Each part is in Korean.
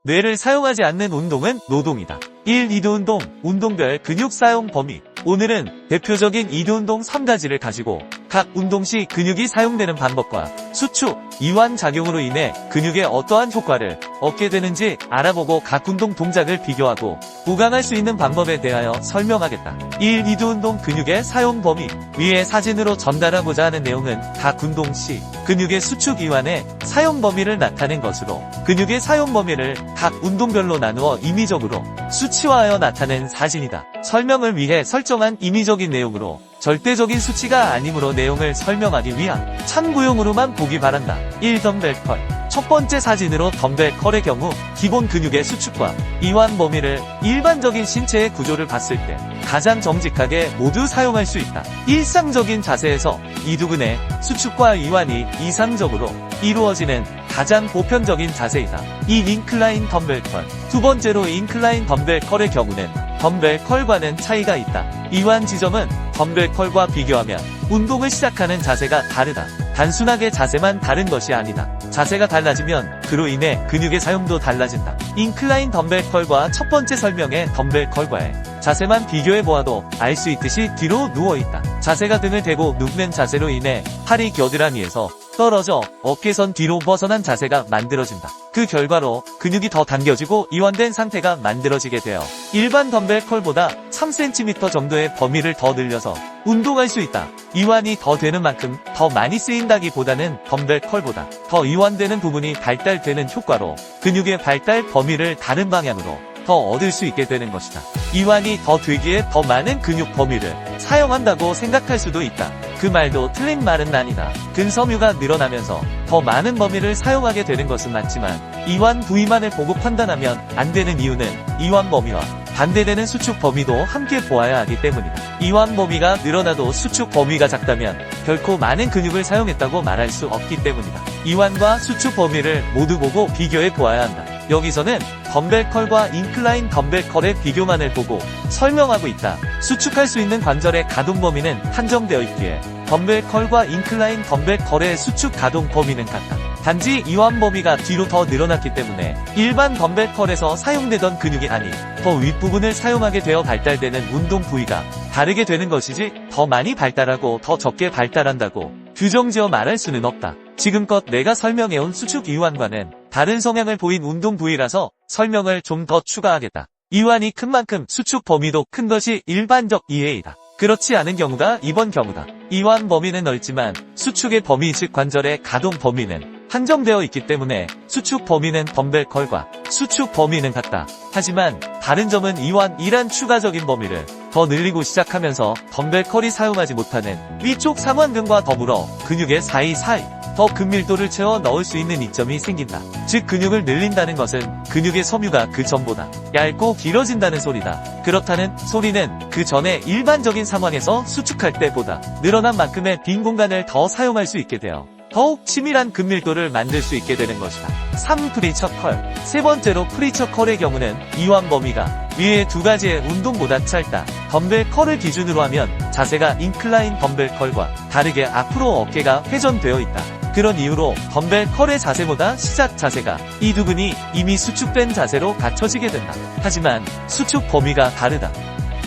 뇌를 사용하지 않는 운동은 노동이다. 1. 이두운동, 운동별 근육 사용 범위. 오늘은 대표적인 이두운동 3가지를 가지고 각 운동 시 근육이 사용되는 방법과 수축, 이완 작용으로 인해 근육에 어떠한 효과를 얻게 되는지 알아보고 각 운동 동작을 비교하고 보강할 수 있는 방법에 대하여 설명하겠다. 1. 이두운동 근육의 사용 범위. 위의 사진으로 전달하고자 하는 내용은 각 운동 시 근육의 수축 이완의 사용 범위를 나타낸 것으로 근육의 사용 범위를 각 운동별로 나누어 임의적으로 수치화하여 나타낸 사진이다. 설명을 위해 설정한 임의적인 내용으로 절대적인 수치가 아니므로 내용을 설명하기 위한 참고용으로만 보기 바란다. 1. 덤벨 컬. 첫 번째 사진으로 덤벨 컬의 경우 기본 근육의 수축과 이완 범위를 일반적인 신체의 구조를 봤을 때 가장 정직하게 모두 사용할 수 있다. 일상적인 자세에서 이두근의 수축과 이완이 이상적으로 이루어지는 가장 보편적인 자세이다. 이 인클라인 덤벨 컬. 두 번째로 인클라인 덤벨 컬의 경우는 덤벨 컬과는 차이가 있다. 이완 지점은 덤벨 컬과 비교하면 운동을 시작하는 자세가 다르다. 단순하게 자세만 다른 것이 아니다. 자세가 달라지면 그로 인해 근육의 사용도 달라진다. 인클라인 덤벨 컬과 첫 번째 설명의 덤벨 컬과의 자세만 비교해보아도 알 수 있듯이 뒤로 누워있다. 자세가 등을 대고 눕는 자세로 인해 팔이 겨드랑이에서 떨어져 어깨선 뒤로 벗어난 자세가 만들어진다. 그 결과로 근육이 더 당겨지고 이완된 상태가 만들어지게 되어 일반 덤벨 컬보다 3cm 정도의 범위를 더 늘려서 운동할 수 있다. 이완이 더 되는 만큼 더 많이 쓰인다기보다는 덤벨 컬보다 더 이완되는 부분이 발달되는 효과로 근육의 발달 범위를 다른 방향으로 더 얻을 수 있게 되는 것이다. 이완이 더 되기에 더 많은 근육 범위를 사용한다고 생각할 수도 있다. 그 말도 틀린 말은 아니다. 근섬유가 늘어나면서 더 많은 범위를 사용하게 되는 것은 맞지만 이완 부위만을 보고 판단하면 안 되는 이유는 이완 범위와 반대되는 수축 범위도 함께 보아야 하기 때문이다. 이완 범위가 늘어나도 수축 범위가 작다면 결코 많은 근육을 사용했다고 말할 수 없기 때문이다. 이완과 수축 범위를 모두 보고 비교해 보아야 한다. 여기서는 덤벨 컬과 인클라인 덤벨 컬의 비교만을 보고 설명하고 있다. 수축할 수 있는 관절의 가동 범위는 한정되어 있기에 덤벨 컬과 인클라인 덤벨 컬의 수축 가동 범위는 같다. 단지 이완 범위가 뒤로 더 늘어났기 때문에 일반 덤벨 컬에서 사용되던 근육이 아닌 더 윗부분을 사용하게 되어 발달되는 운동 부위가 다르게 되는 것이지 더 많이 발달하고 더 적게 발달한다고 규정지어 말할 수는 없다. 지금껏 내가 설명해온 수축 이완과는 다른 성향을 보인 운동 부위라서 설명을 좀 더 추가하겠다. 이완이 큰 만큼 수축 범위도 큰 것이 일반적 이해이다. 그렇지 않은 경우가 이번 경우다. 이완 범위는 넓지만 수축의 범위 즉 관절의 가동 범위는 한정되어 있기 때문에 수축 범위는 덤벨 컬과 수축 범위는 같다. 하지만 다른 점은 이완이란 추가적인 범위를 더 늘리고 시작하면서 덤벨 컬이 사용하지 못하는 위쪽 상완근과 더불어 근육의 사이사이 더 근밀도를 채워 넣을 수 있는 이점이 생긴다. 즉 근육을 늘린다는 것은 근육의 섬유가 그 전보다 얇고 길어진다는 소리다. 그렇다는 소리는 그 전에 일반적인 상황에서 수축할 때보다 늘어난 만큼의 빈 공간을 더 사용할 수 있게 되어 더욱 치밀한 근밀도를 만들 수 있게 되는 것이다. 3. 프리처 컬. 세 번째로 프리처 컬의 경우는 이완 범위가 위의 두 가지의 운동보다 짧다. 덤벨 컬을 기준으로 하면 자세가 인클라인 덤벨 컬과 다르게 앞으로 어깨가 회전되어 있다. 그런 이유로 덤벨 컬의 자세보다 시작 자세가 이두근이 이미 수축된 자세로 갖춰지게 된다. 하지만 수축 범위가 다르다.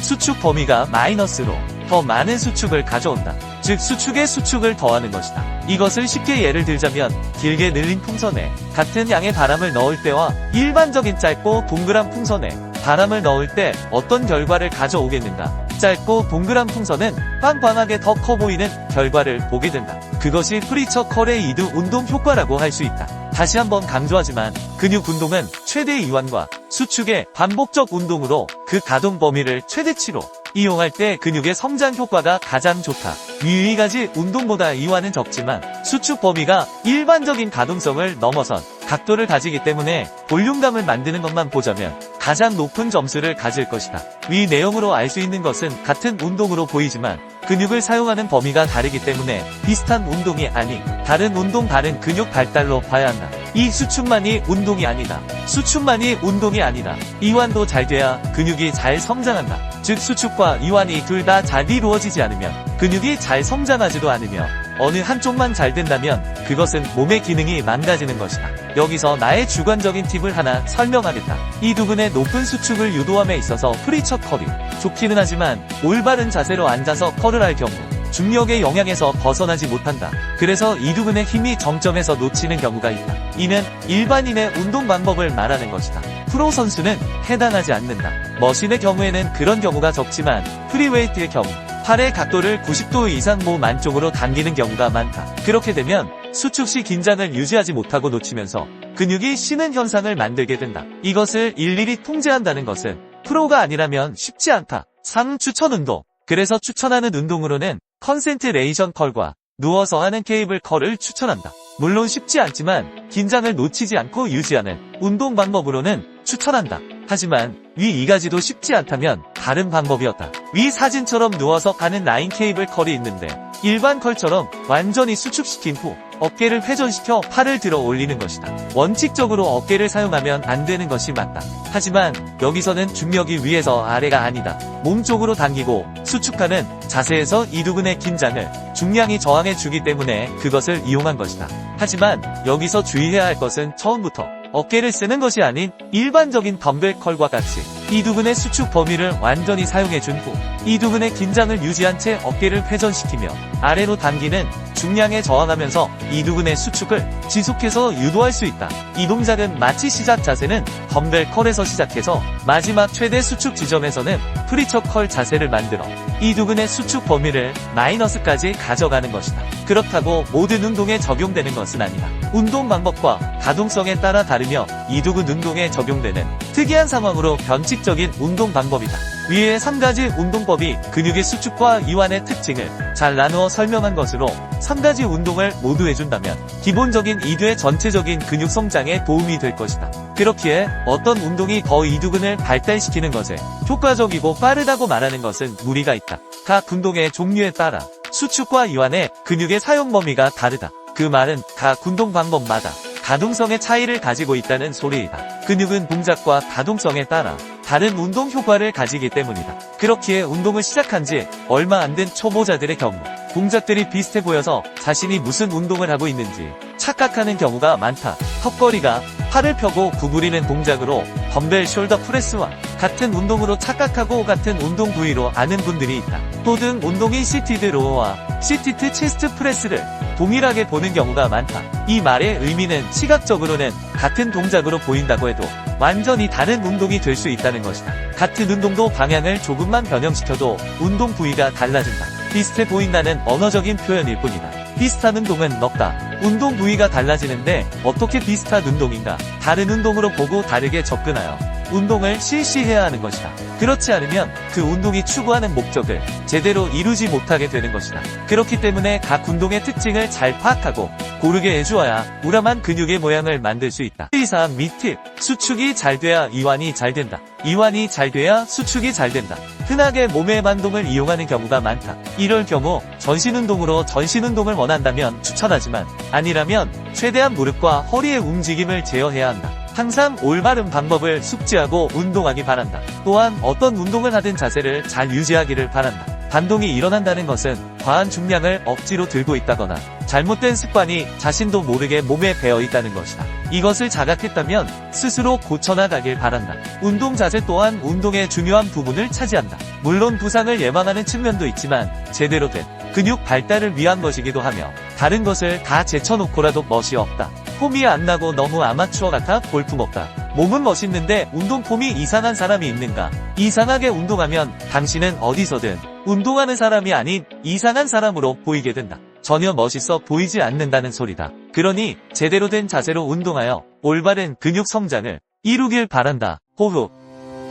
수축 범위가 마이너스로 더 많은 수축을 가져온다. 즉 수축에 수축을 더하는 것이다. 이것을 쉽게 예를 들자면 길게 늘린 풍선에 같은 양의 바람을 넣을 때와 일반적인 짧고 동그란 풍선에 바람을 넣을 때 어떤 결과를 가져오겠는가? 짧고 동그란 풍선은 빵빵하게 더 커 보이는 결과를 보게 된다. 그것이 프리처 컬의 이두 운동 효과라고 할 수 있다. 다시 한번 강조하지만 근육 운동은 최대 이완과 수축의 반복적 운동으로 그 가동 범위를 최대치로 이용할 때 근육의 성장 효과가 가장 좋다. 위 가지 운동보다 이완은 적지만 수축 범위가 일반적인 가동성을 넘어선 각도를 가지기 때문에 볼륨감을 만드는 것만 보자면 가장 높은 점수를 가질 것이다. 위 내용으로 알 수 있는 것은 같은 운동으로 보이지만 근육을 사용하는 범위가 다르기 때문에 비슷한 운동이 아닌 다른 운동 다른 근육 발달로 봐야 한다. 이 수축만이 운동이 아니다. 수축만이 운동이 아니다. 이완도 잘 돼야 근육이 잘 성장한다. 즉 수축과 이완이 둘 다 잘 이루어지지 않으면 근육이 잘 성장하지도 않으며 어느 한쪽만 잘 된다면 그것은 몸의 기능이 망가지는 것이다. 여기서 나의 주관적인 팁을 하나 설명하겠다. 이 두근의 높은 수축을 유도함에 있어서 프리처 컬이 좋기는 하지만 올바른 자세로 앉아서 컬을 할 경우 중력의 영향에서 벗어나지 못한다. 그래서 이 두근의 힘이 정점에서 놓치는 경우가 있다. 이는 일반인의 운동 방법을 말하는 것이다. 프로 선수는 해당하지 않는다. 머신의 경우에는 그런 경우가 적지만 프리웨이트의 경우 팔의 각도를 90도 이상 몸 안쪽으로 당기는 경우가 많다. 그렇게 되면 수축 시 긴장을 유지하지 못하고 놓치면서 근육이 쉬는 현상을 만들게 된다. 이것을 일일이 통제한다는 것은 프로가 아니라면 쉽지 않다. 3. 추천 운동. 그래서 추천하는 운동으로는 컨센트레이션 컬과 누워서 하는 케이블 컬을 추천한다. 물론 쉽지 않지만 긴장을 놓치지 않고 유지하는 운동 방법으로는 추천한다. 하지만 위 2가지도 쉽지 않다면 다른 방법이었다. 위 사진처럼 누워서 가는 라인 케이블 컬이 있는데 일반 컬처럼 완전히 수축시킨 후 어깨를 회전시켜 팔을 들어 올리는 것이다. 원칙적으로 어깨를 사용하면 안 되는 것이 맞다. 하지만 여기서는 중력이 위에서 아래가 아니다. 몸 쪽으로 당기고 수축하는 자세에서 이두근의 긴장을 중량이 저항해 주기 때문에 그것을 이용한 것이다. 하지만 여기서 주의해야 할 것은 처음부터 어깨를 쓰는 것이 아닌 일반적인 덤벨 컬과 같이 이두근의 수축 범위를 완전히 사용해준 후 이두근의 긴장을 유지한 채 어깨를 회전시키며 아래로 당기는 중량에 저항하면서 이두근의 수축을 지속해서 유도할 수 있다. 이 동작은 마치 시작 자세는 덤벨 컬에서 시작해서 마지막 최대 수축 지점에서는 프리처 컬 자세를 만들어 이두근의 수축 범위를 마이너스까지 가져가는 것이다. 그렇다고 모든 운동에 적용되는 것은 아니다. 운동 방법과 가동성에 따라 다르며 이두근 운동에 적용되는 특이한 상황으로 변칙적인 운동 방법이다. 위의 3가지 운동법이 근육의 수축과 이완의 특징을 잘 나누어 설명한 것으로 3가지 운동을 모두 해준다면 기본적인 이두의 전체적인 근육 성장에 도움이 될 것이다. 그렇기에 어떤 운동이 더 이두근을 발달시키는 것에 효과적이고 빠르다고 말하는 것은 무리가 있다. 각 운동의 종류에 따라 수축과 이완의 근육의 사용 범위가 다르다. 그 말은 각 운동 방법마다 가동성의 차이를 가지고 있다는 소리이다. 근육은 동작과 가동성에 따라 다른 운동 효과를 가지기 때문이다. 그렇기에 운동을 시작한 지 얼마 안 된 초보자들의 경우 동작들이 비슷해 보여서 자신이 무슨 운동을 하고 있는지 착각하는 경우가 많다. 턱걸이가 팔을 펴고 구부리는 동작으로 덤벨 숄더 프레스와 같은 운동으로 착각하고 같은 운동 부위로 아는 분들이 있다. 또 등 운동인 시티드 로어와 시티드 체스트 프레스를 동일하게 보는 경우가 많다. 이 말의 의미는 시각적으로는 같은 동작으로 보인다고 해도 완전히 다른 운동이 될 수 있다는 것이다. 같은 운동도 방향을 조금만 변형시켜도 운동 부위가 달라진다. 비슷해 보인다는 언어적인 표현일 뿐이다. 비슷한 운동은 없다. 운동 부위가 달라지는데 어떻게 비슷한 운동인가? 다른 운동으로 보고 다르게 접근하여 운동을 실시해야 하는 것이다. 그렇지 않으면 그 운동이 추구하는 목적을 제대로 이루지 못하게 되는 것이다. 그렇기 때문에 각 운동의 특징을 잘 파악하고 고르게 해주어야 우람한 근육의 모양을 만들 수 있다. 2. 밑팁. 수축이 잘 돼야 이완이 잘 된다. 이완이 잘 돼야 수축이 잘 된다. 흔하게 몸의 반동을 이용하는 경우가 많다. 이럴 경우 전신운동으로 전신운동을 원한다면 추천하지만 아니라면 최대한 무릎과 허리의 움직임을 제어해야 한다. 항상 올바른 방법을 숙지하고 운동하기 바란다. 또한 어떤 운동을 하든 자세를 잘 유지하기를 바란다. 반동이 일어난다는 것은 과한 중량을 억지로 들고 있다거나 잘못된 습관이 자신도 모르게 몸에 배어 있다는 것이다. 이것을 자각했다면 스스로 고쳐나가길 바란다. 운동 자세 또한 운동의 중요한 부분을 차지한다. 물론 부상을 예방하는 측면도 있지만 제대로 된 근육 발달을 위한 것이기도 하며 다른 것을 다 제쳐놓고라도 멋이 없다. 폼이 안 나고 너무 아마추어 같아 볼품없다. 몸은 멋있는데 운동 폼이 이상한 사람이 있는가? 이상하게 운동하면 당신은 어디서든 운동하는 사람이 아닌 이상한 사람으로 보이게 된다. 전혀 멋있어 보이지 않는다는 소리다. 그러니 제대로 된 자세로 운동하여 올바른 근육 성장을 이루길 바란다. 호흡.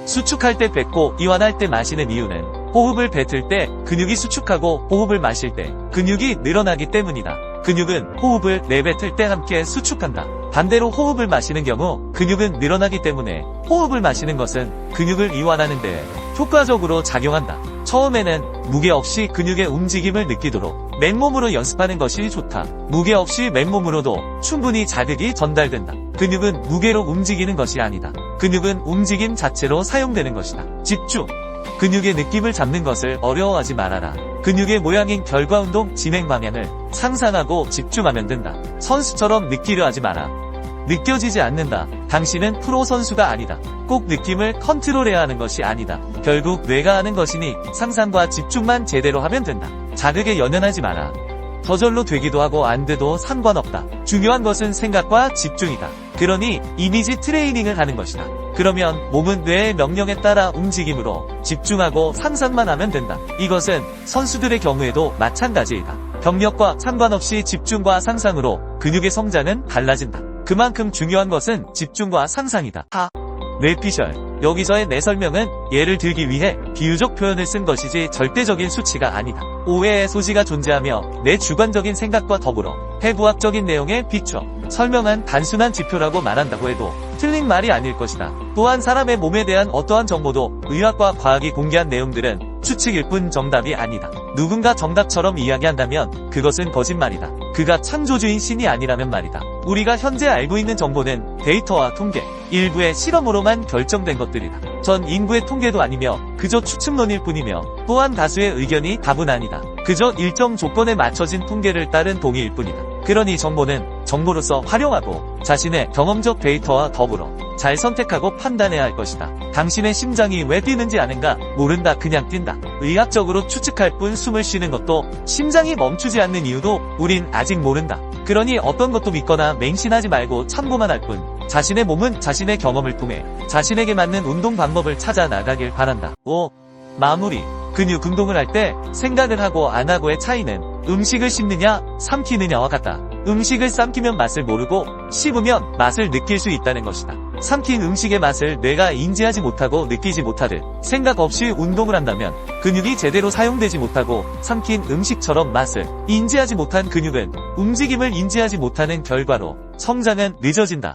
수축할 때 뱉고 이완할 때 마시는 이유는 호흡을 뱉을 때 근육이 수축하고 호흡을 마실 때 근육이 늘어나기 때문이다. 근육은 호흡을 내뱉을 때 함께 수축한다. 반대로 호흡을 마시는 경우 근육은 늘어나기 때문에 호흡을 마시는 것은 근육을 이완하는 데 효과적으로 작용한다. 처음에는 무게 없이 근육의 움직임을 느끼도록 맨몸으로 연습하는 것이 좋다. 무게 없이 맨몸으로도 충분히 자극이 전달된다. 근육은 무게로 움직이는 것이 아니다. 근육은 움직임 자체로 사용되는 것이다. 집중. 근육의 느낌을 잡는 것을 어려워하지 말아라. 근육의 모양인 결과 운동 진행 방향을 상상하고 집중하면 된다. 선수처럼 느끼려 하지 마라. 느껴지지 않는다. 당신은 프로 선수가 아니다. 꼭 느낌을 컨트롤해야 하는 것이 아니다. 결국 뇌가 하는 것이니 상상과 집중만 제대로 하면 된다. 자극에 연연하지 마라. 저절로 되기도 하고 안 돼도 상관없다. 중요한 것은 생각과 집중이다. 그러니 이미지 트레이닝을 하는 것이다. 그러면 몸은 뇌의 명령에 따라 움직임으로 집중하고 상상만 하면 된다. 이것은 선수들의 경우에도 마찬가지이다. 경력과 상관없이 집중과 상상으로 근육의 성장은 달라진다. 그만큼 중요한 것은 집중과 상상이다. 뇌피셜. 여기서의 내 설명은 예를 들기 위해 비유적 표현을 쓴 것이지 절대적인 수치가 아니다. 오해의 소지가 존재하며 내 주관적인 생각과 더불어 해부학적인 내용에 비춰 설명한 단순한 지표라고 말한다고 해도 틀린 말이 아닐 것이다. 또한 사람의 몸에 대한 어떠한 정보도 의학과 과학이 공개한 내용들은 추측일 뿐 정답이 아니다. 누군가 정답처럼 이야기한다면 그것은 거짓말이다. 그가 창조주인 신이 아니라면 말이다. 우리가 현재 알고 있는 정보는 데이터와 통계, 일부의 실험으로만 결정된 것들이다. 전 인구의 통계도 아니며 그저 추측론일 뿐이며 또한 다수의 의견이 답은 아니다. 그저 일정 조건에 맞춰진 통계를 따른 동의일 뿐이다. 그러니 정보는 정보로서 활용하고 자신의 경험적 데이터와 더불어 잘 선택하고 판단해야 할 것이다. 당신의 심장이 왜 뛰는지 아는가? 모른다. 그냥 뛴다. 의학적으로 추측할 뿐 숨을 쉬는 것도 심장이 멈추지 않는 이유도 우린 아직 모른다. 그러니 어떤 것도 믿거나 맹신하지 말고 참고만 할 뿐 자신의 몸은 자신의 경험을 통해 자신에게 맞는 운동 방법을 찾아 나가길 바란다. 5. 마무리. 근육 운동을 할 때 생각을 하고 안 하고의 차이는 음식을 씹느냐 삼키느냐와 같다. 음식을 삼키면 맛을 모르고 씹으면 맛을 느낄 수 있다는 것이다. 삼킨 음식의 맛을 뇌가 인지하지 못하고 느끼지 못하듯 생각 없이 운동을 한다면 근육이 제대로 사용되지 못하고 삼킨 음식처럼 맛을 인지하지 못한 근육은 움직임을 인지하지 못하는 결과로 성장은 늦어진다.